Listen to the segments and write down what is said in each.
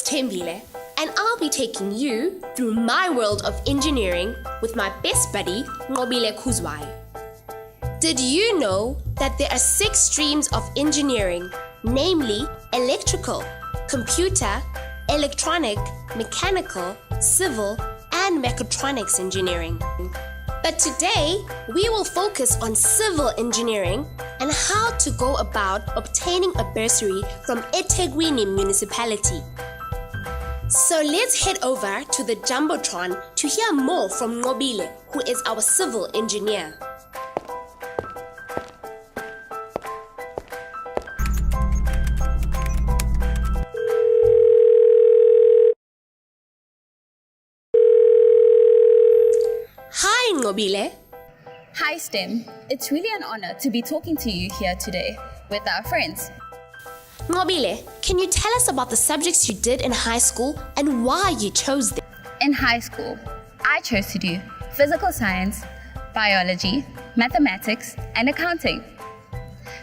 It's Tembile, and I'll be taking you through my world of engineering with my best buddy, Nqobile Kuzwai. Did you know that there are 6 streams of engineering, namely electrical, computer, electronic, mechanical, civil, and mechatronics engineering? But today, we will focus on civil engineering and how to go about obtaining a bursary from eThekwini municipality. So let's head over to the Jumbotron to hear more from Nqobile, who is our civil engineer. Hi Nqobile. Hi S.T.E.A.M. It's really an honor to be talking to you here today with our friends. Nqobile, can you tell us about the subjects you did in high school and why you chose them? In high school, I chose to do physical science, biology, mathematics, and accounting.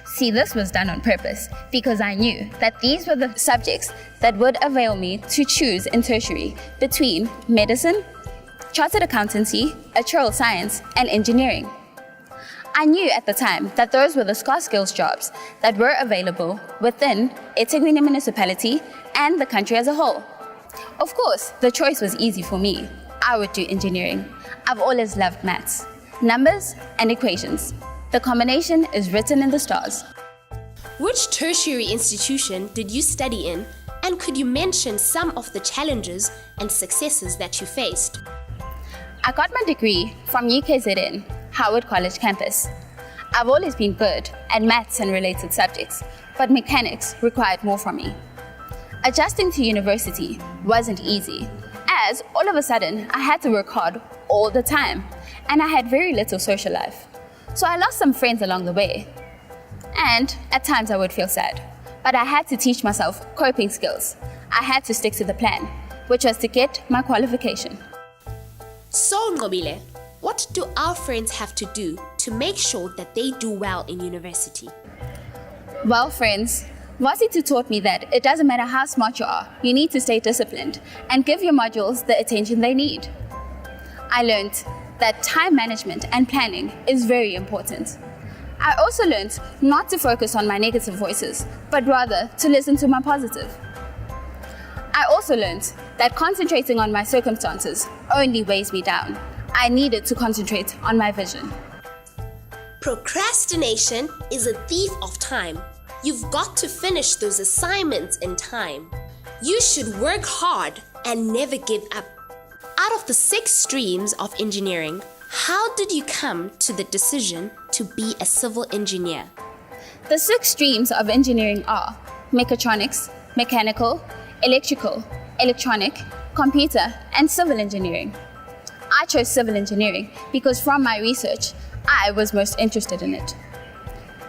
See, this was done on purpose because I knew that these were the subjects that would avail me to choose in tertiary between medicine, chartered accountancy, actuarial science, and engineering. I knew at the time that those were the scarce skills jobs that were available within eThekwini municipality and the country as a whole. Of course, the choice was easy for me. I would do engineering. I've always loved maths, numbers, and equations. The combination is written in the stars. Which tertiary institution did you study in, and could you mention some of the challenges and successes that you faced? I got my degree from UKZN, Howard College campus. I've always been good at maths and related subjects, but mechanics required more from me. Adjusting to university wasn't easy, as all of a sudden I had to work hard all the time, and I had very little social life. So I lost some friends along the way. And at times I would feel sad, but I had to teach myself coping skills. I had to stick to the plan, which was to get my qualification. So Nqobile, what do our friends have to do to make sure that they do well in university? Well, friends, Varsity taught me that it doesn't matter how smart you are, you need to stay disciplined and give your modules the attention they need. I learned that time management and planning is very important. I also learned not to focus on my negative voices, but rather to listen to my positive. I also learned that concentrating on my circumstances only weighs me down. I needed to concentrate on my vision. Procrastination is a thief of time. You've got to finish those assignments in time. You should work hard and never give up. Out of the 6 streams of engineering, how did you come to the decision to be a civil engineer? The 6 streams of engineering are mechatronics, mechanical, electrical, electronic, computer, and civil engineering. I chose civil engineering because from my research, I was most interested in it.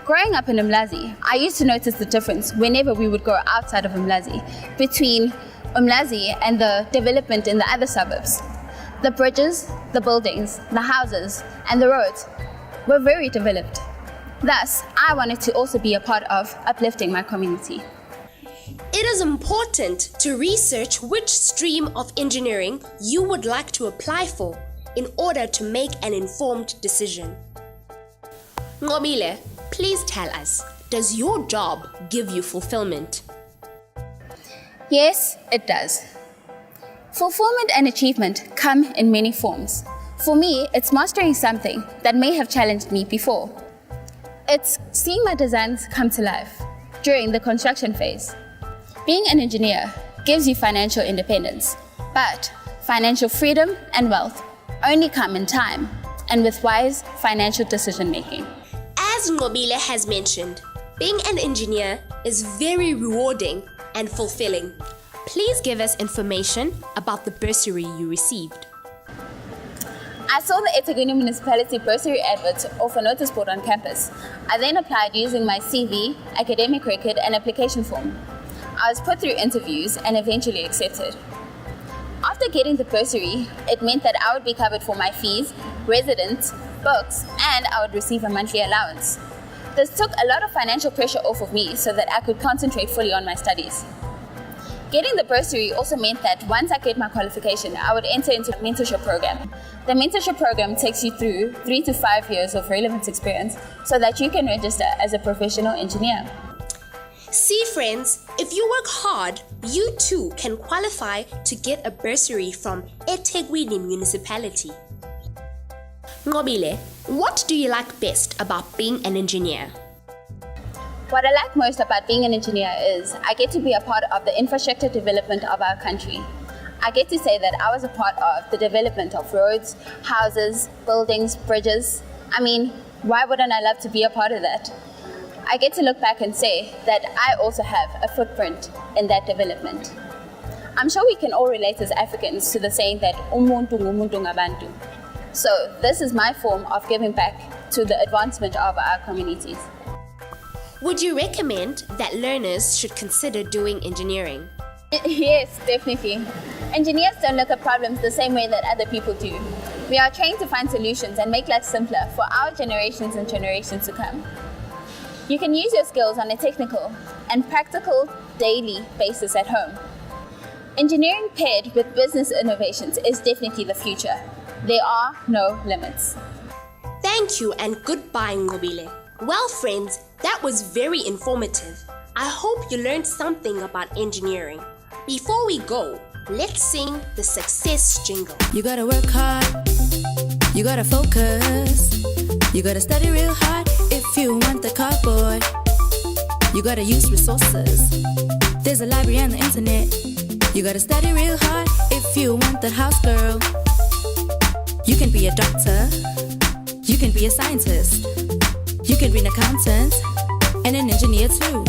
Growing up in Umlazi, I used to notice the difference whenever we would go outside of Umlazi between Umlazi and the development in the other suburbs. The bridges, the buildings, the houses, and the roads were very developed. Thus, I wanted to also be a part of uplifting my community. It is important to research which stream of engineering you would like to apply for in order to make an informed decision. Nqobile, please tell us, does your job give you fulfillment? Yes, it does. Fulfillment and achievement come in many forms. For me, it's mastering something that may have challenged me before. It's seeing my designs come to life during the construction phase. Being an engineer gives you financial independence, but financial freedom and wealth only come in time and with wise financial decision making. As Nqobile has mentioned, being an engineer is very rewarding and fulfilling. Please give us information about the bursary you received. I saw the eThekwini municipality bursary advert off a notice board on campus. I then applied using my CV, academic record, and application form. I was put through interviews and eventually accepted. After getting the bursary, it meant that I would be covered for my fees, residence, books, and I would receive a monthly allowance. This took a lot of financial pressure off of me so that I could concentrate fully on my studies. Getting the bursary also meant that once I get my qualification, I would enter into the mentorship program. The mentorship program takes you through 3 to 5 years of relevant experience so that you can register as a professional engineer. See friends, if you work hard, you too can qualify to get a bursary from eThekwini Municipality. Ngobile, what do you like best about being an engineer? What I like most about being an engineer is I get to be a part of the infrastructure development of our country. I get to say that I was a part of the development of roads, houses, buildings, bridges. I mean, why wouldn't I love to be a part of that? I get to look back and say that I also have a footprint in that development. I'm sure we can all relate as Africans to the saying that umuntu ngumuntu ngabantu. So this is my form of giving back to the advancement of our communities. Would you recommend that learners should consider doing engineering? Yes, definitely. Engineers don't look at problems the same way that other people do. We are trained to find solutions and make life simpler for our generations and generations to come. You can use your skills on a technical and practical daily basis at home. Engineering paired with business innovations is definitely the future. There are no limits. Thank you and goodbye, Ngobile. Well, friends, that was very informative. I hope you learned something about engineering. Before we go, let's sing the success jingle. You gotta work hard, you gotta focus, you gotta study real hard if you want the cardboard. You gotta use resources, there's a library and the internet. You gotta study real hard if you want that house girl. You can be a doctor, you can be a scientist, you can be an accountant and an engineer too.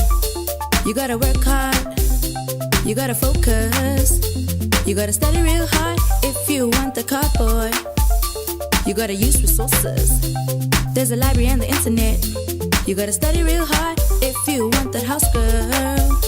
You gotta work hard, you gotta focus, you gotta study real hard if you want the cardboard. You gotta use resources, there's a library and the internet. You gotta study real hard if you want that house girl.